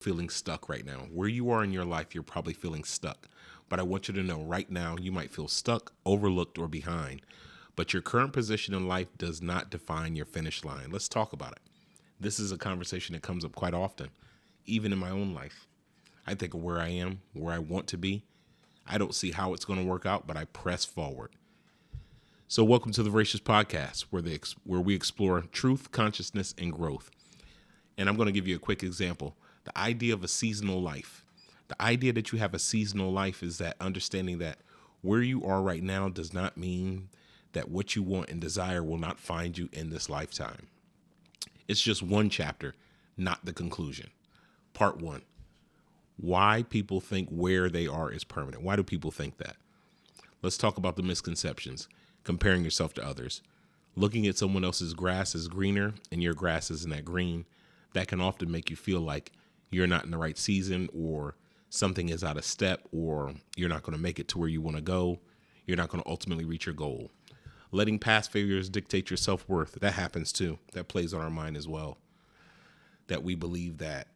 feeling stuck right now. Where you are in your life, you're probably feeling stuck. But I want you to know right now, you might feel stuck, overlooked, or behind. But your current position in life does not define your finish line. Let's talk about it. This is a conversation that comes up quite often, even in my own life. I think of where I am, where I want to be. I don't see how it's going to work out, but I press forward. So welcome to the Voracious Podcast, where we explore truth, consciousness, and growth. And I'm going to give you a quick example. The idea of a seasonal life. The idea that you have a seasonal life is that understanding that where you are right now does not mean that what you want and desire will not find you in this lifetime. It's just one chapter, not the conclusion. Part one, why people think where they are is permanent. Why do people think that? Let's talk about the misconceptions. Comparing yourself to others. Looking at someone else's grass is greener and your grass isn't that green. That can often make you feel like you're not in the right season, or something is out of step, or you're not going to make it to where you want to go. You're not going to ultimately reach your goal. Letting past failures dictate your self-worth. That happens too. That plays on our mind as well. That we believe that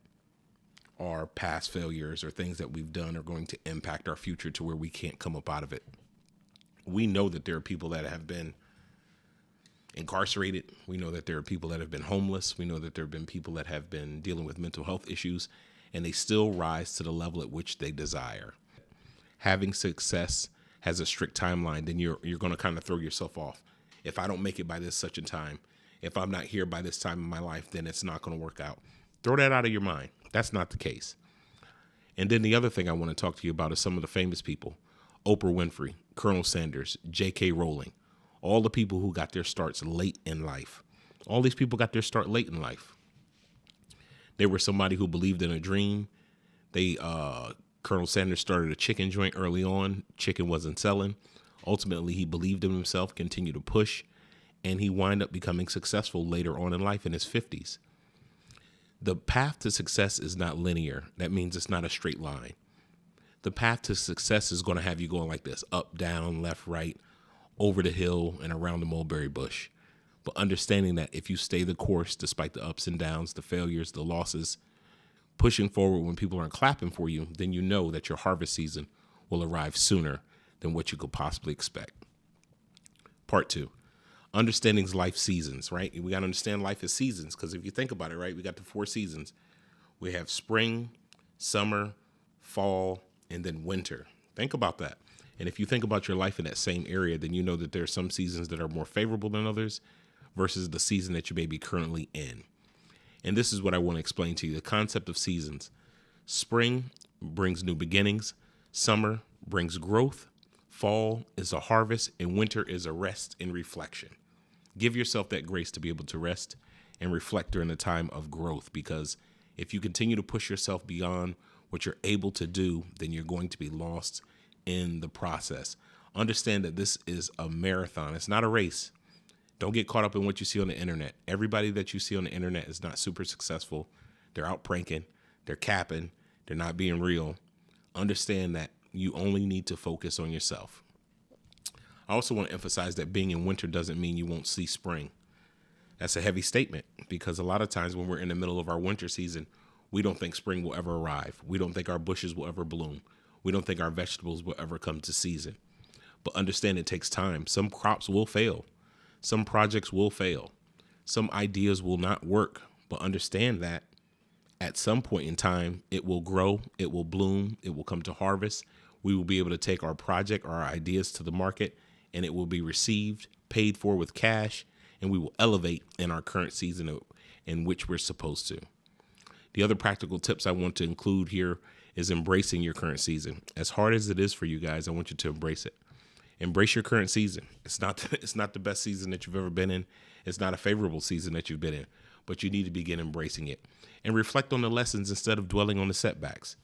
our past failures or things that we've done are going to impact our future to where we can't come up out of it. We know that there are people that have been incarcerated. We know that there are people that have been homeless. We know that there have been people that have been dealing with mental health issues, and they still rise to the level at which they desire. Having success has a strict timeline, then you're going to kind of throw yourself off. If I don't make it by this such a time, if I'm not here by this time in my life, then it's not going to work out. Throw that out of your mind. That's not the case. And then the other thing I want to talk to you about is some of the famous people. Oprah Winfrey, Colonel Sanders, J.K. Rowling. All the people who got their starts late in life. All these people got their start late in life. They were somebody who believed in a dream. Colonel Sanders started a chicken joint early on. Chicken wasn't selling. Ultimately, he believed in himself, continued to push, and he wound up becoming successful later on in life in his 50s. The path to success is not linear. That means it's not a straight line. The path to success is going to have you going like this: up, down, left, right, over the hill, and around the mulberry bush. But understanding that if you stay the course, despite the ups and downs, the failures, the losses, pushing forward when people aren't clapping for you, then you know that your harvest season will arrive sooner than what you could possibly expect. Part two, understanding life seasons, right? We got to understand life as seasons, because if you think about it, right, we got the 4 seasons. We have spring, summer, fall, and then winter. Think about that. And if you think about your life in that same area, then you know that there are some seasons that are more favorable than others versus the season that you may be currently in. And this is what I want to explain to you. The concept of seasons. Spring brings new beginnings. Summer brings growth. Fall is a harvest, and winter is a rest and reflection. Give yourself that grace to be able to rest and reflect during the time of growth, because if you continue to push yourself beyond what you're able to do, then you're going to be lost in the process. Understand that this is a marathon. It's not a race. Don't get caught up in what you see on the internet. Everybody that you see on the internet is not super successful. They're out pranking. They're capping. They're not being real. Understand that you only need to focus on yourself. I also want to emphasize that being in winter doesn't mean you won't see spring. That's a heavy statement, because a lot of times when we're in the middle of our winter season, we don't think spring will ever arrive. We don't think our bushes will ever bloom. We don't think our vegetables will ever come to season. But understand it takes time. Some crops will fail. Some projects will fail. Some ideas will not work. But understand that at some point in time, it will grow, it will bloom, it will come to harvest. We will be able to take our project, our ideas to the market, and it will be received, paid for with cash, and we will elevate in our current season in which we're supposed to. The other practical tips I want to include here is embracing your current season. As hard as it is for you guys, I want you to embrace it. Embrace your current season. It's not the best season that you've ever been in. It's not a favorable season that you've been in, but you need to begin embracing it and reflect on the lessons instead of dwelling on the setbacks.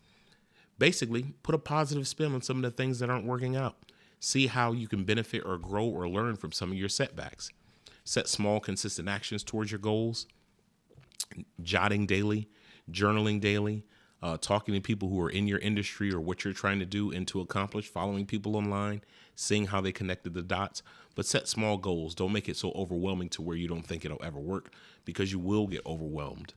Basically, put a positive spin on some of the things that aren't working out. See how you can benefit or grow or learn from some of your setbacks. Set small, consistent actions towards your goals. Jotting daily, journaling daily, talking to people who are in your industry or what you're trying to do and to accomplish, following people online, seeing how they connected the dots. But set small goals. Don't make it so overwhelming to where you don't think it'll ever work, because you will get overwhelmed.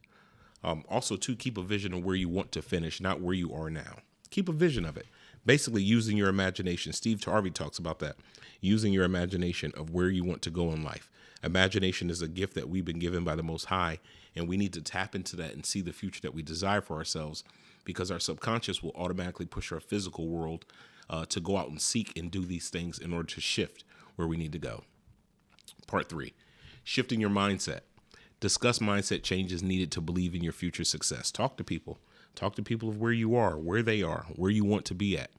Also, to keep a vision of where you want to finish, not where you are now. Keep a vision of it. Basically, using your imagination. Steve Harvey talks about that. Using your imagination of where you want to go in life. Imagination is a gift that we've been given by the Most High, and we need to tap into that and see the future that we desire for ourselves, because our subconscious will automatically push our physical world to go out and seek and do these things in order to shift where we need to go. Part 3, shifting your mindset. Discuss mindset changes needed to believe in your future success. Talk to people. Talk to people of where you are, where they are, where you want to be at.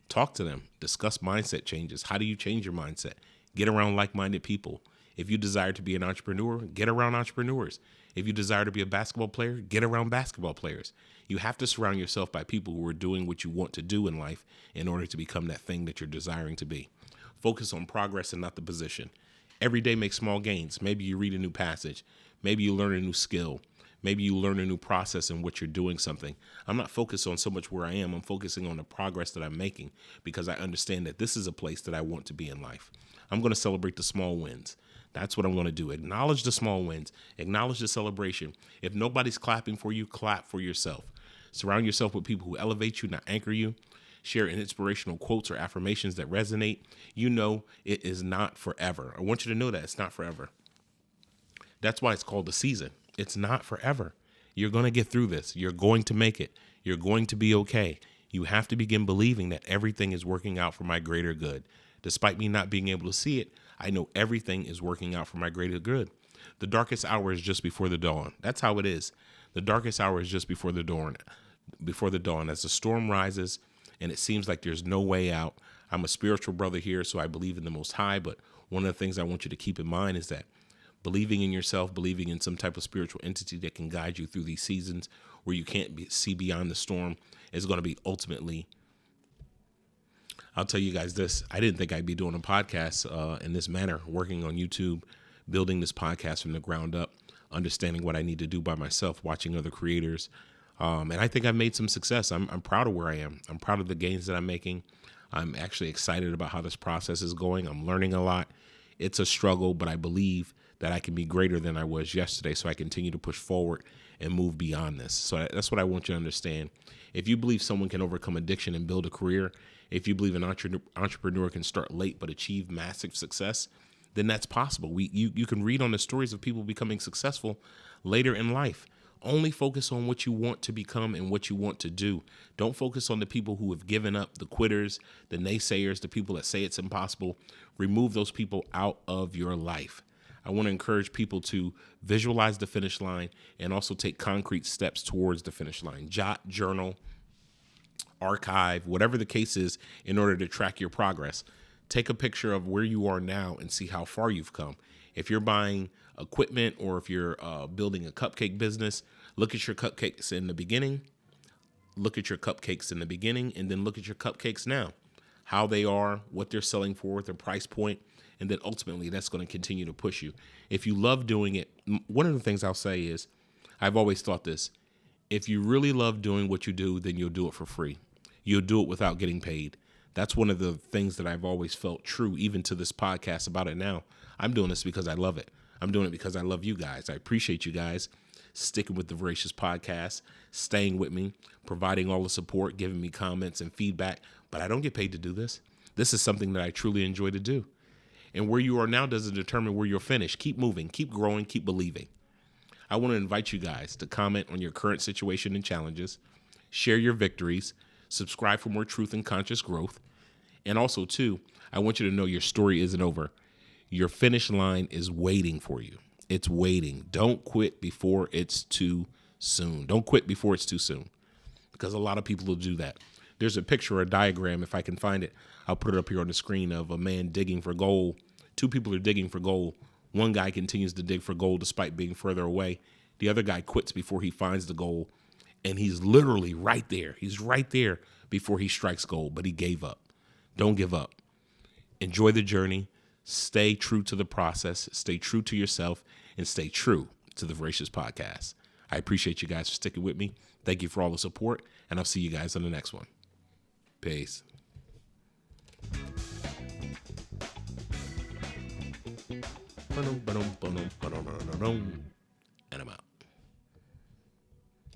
Talk to them. Discuss mindset changes. How do you change your mindset? Get around like-minded people. If you desire to be an entrepreneur, get around entrepreneurs. If you desire to be a basketball player, get around basketball players. You have to surround yourself by people who are doing what you want to do in life in order to become that thing that you're desiring to be. Focus on progress and not the position. Every day make small gains. Maybe you read a new passage. Maybe you learn a new skill. Maybe you learn a new process in which you're doing something. I'm not focused on so much where I am. I'm focusing on the progress that I'm making, because I understand that this is a place that I want to be in life. I'm going to celebrate the small wins. That's what I'm going to do. Acknowledge the small wins. Acknowledge the celebration. If nobody's clapping for you, clap for yourself. Surround yourself with people who elevate you, not anchor you. Share inspirational quotes or affirmations that resonate. You know it is not forever. I want you to know that it's not forever. That's why it's called a season. It's not forever. You're going to get through this. You're going to make it. You're going to be okay. You have to begin believing that everything is working out for my greater good. Despite me not being able to see it, I know everything is working out for my greater good. The darkest hour is just before the dawn. That's how it is. The darkest hour is just before the dawn. As the storm rises and it seems like there's no way out. I'm a spiritual brother here, so I believe in the Most High. But one of the things I want you to keep in mind is that believing in yourself, believing in some type of spiritual entity that can guide you through these seasons where you can't see beyond the storm is going to be ultimately. I'll tell you guys this. I didn't think I'd be doing a podcast in this manner, working on YouTube, building this podcast from the ground up, understanding what I need to do by myself, watching other creators. And I think I've made some success. I'm proud of where I am. I'm proud of the gains that I'm making. I'm actually excited about how this process is going. I'm learning a lot. It's a struggle, but I believe that I can be greater than I was yesterday. So I continue to push forward and move beyond this. So that's what I want you to understand. If you believe someone can overcome addiction and build a career, if you believe an entrepreneur can start late but achieve massive success, then that's possible. You can read on the stories of people becoming successful later in life. Only focus on what you want to become and what you want to do. Don't focus on the people who have given up, the quitters, the naysayers, the people that say it's impossible. Remove those people out of your life. I want to encourage people to visualize the finish line and also take concrete steps towards the finish line. Jot, journal, archive, whatever the case is, in order to track your progress. Take a picture of where you are now and see how far you've come. If you're buying equipment or if you're building a cupcake business, look at your cupcakes in the beginning. Look at your cupcakes in the beginning, and then look at your cupcakes now, how they are, what they're selling for, their price point, and then ultimately that's going to continue to push you. If you love doing it, one of the things I'll say is, I've always thought this: if you really love doing what you do, then you'll do it for free. You'll do it without getting paid. That's one of the things that I've always felt true, even to this podcast about it now. I'm doing this because I love it. I'm doing it because I love you guys. I appreciate you guys sticking with the Voracious Podcast, staying with me, providing all the support, giving me comments and feedback. But I don't get paid to do this. This is something that I truly enjoy to do. And where you are now doesn't determine where you'll finish. Keep moving, keep growing, keep believing. I want to invite you guys to comment on your current situation and challenges, share your victories, subscribe for more truth and conscious growth. And also, too, I want you to know your story isn't over. Your finish line is waiting for you. It's waiting. Don't quit before it's too soon. Don't quit before it's too soon, because a lot of people will do that. There's a picture or a diagram, if I can find it, I'll put it up here on the screen, of a man digging for gold. Two people are digging for gold. One guy continues to dig for gold despite being further away. The other guy quits before he finds the gold, and he's literally right there. He's right there before he strikes gold, but he gave up. Don't give up. Enjoy the journey. Stay true to the process. Stay true to yourself, and stay true to the Voracious Podcast. I appreciate you guys for sticking with me. Thank you for all the support, and I'll see you guys on the next one. Peace. And I'm out.